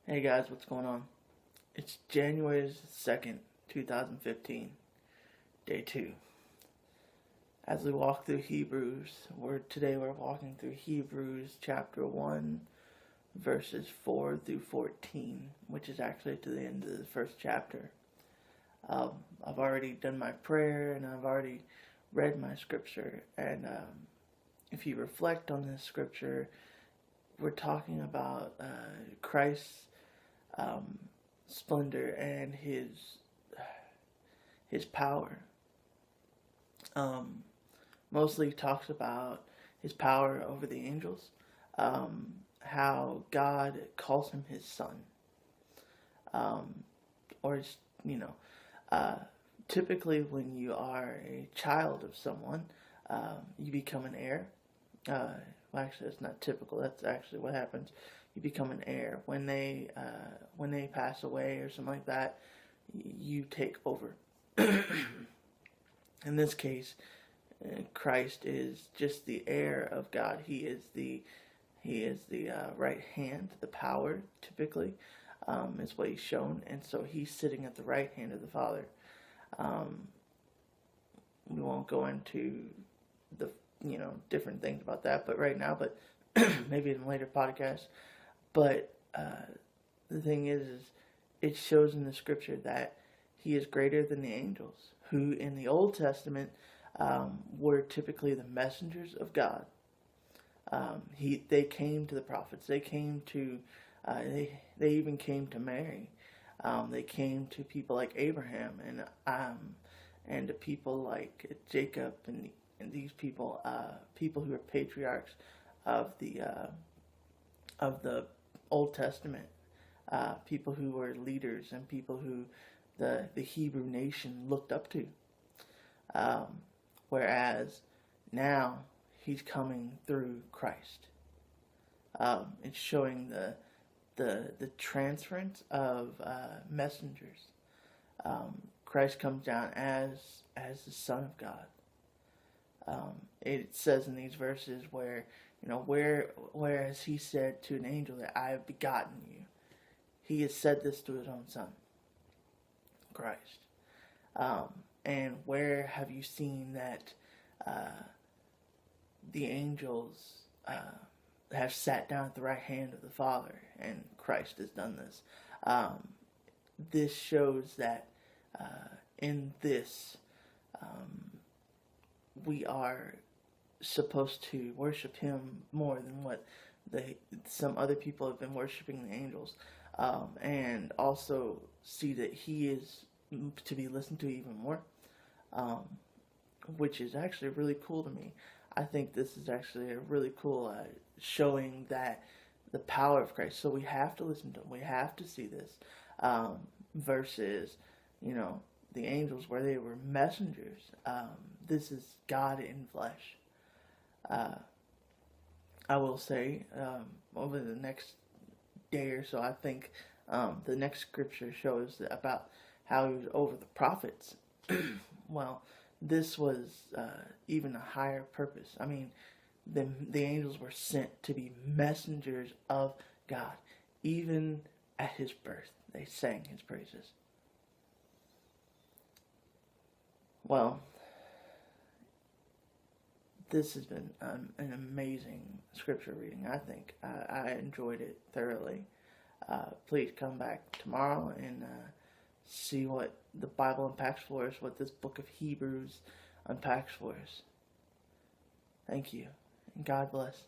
Hey guys, what's going on? It's January 2nd, 2015, day 2. As we walk through Hebrews, today we're walking through Hebrews chapter 1, verses 4 through 14, which is actually to the end of the first chapter. I've already done my prayer and I've already read my scripture, and if you reflect on this scripture, we're talking about Christ's splendor and his power. Mostly talks about his power over the angels, how God calls him his son, or typically when you are a child of someone, you become an heir. Well, actually, that's not typical. That's actually what happens. You become an heir when they pass away or something like that. You take over. In this case, Christ is just the heir of God. He is the right hand, the power. Typically, is what he's shown, and so he's sitting at the right hand of the Father. We won't go into the different things about that, but right now, but maybe in a later podcast. But the thing is it shows in the scripture that he is greater than the angels, who in the Old Testament were typically the messengers of God. They came to the prophets. They came to they even came to Mary. They came to people like Abraham and to people like Jacob and these people who are patriarchs of the Old Testament, people who were leaders and people who the Hebrew nation looked up to. Whereas now he's coming through Christ. It's showing the transference of messengers. Christ comes down as the Son of God. It says in these verses whereas he said to an angel that I have begotten you, he has said this to his own Son, Christ. And where have you seen that the angels have sat down at the right hand of the Father, and Christ has done this? This shows that in this we are supposed to worship him more than what some other people have been worshiping the angels, and also see that he is to be listened to even more, which is actually really cool to me. I think this is actually a really cool showing that the power of Christ. So we have to listen to him. We have to see this versus the angels, where they were messengers. This is God in flesh. I will say, over the next day or so, I think the next scripture shows about how he was over the prophets. Well, this was even a higher purpose. I mean, the angels were sent to be messengers of God. Even at his birth, they sang his praises. Well, this has been an amazing scripture reading, I think. I enjoyed it thoroughly. Please come back tomorrow and see what the Bible unpacks for us, what this book of Hebrews unpacks for us. Thank you, and God bless.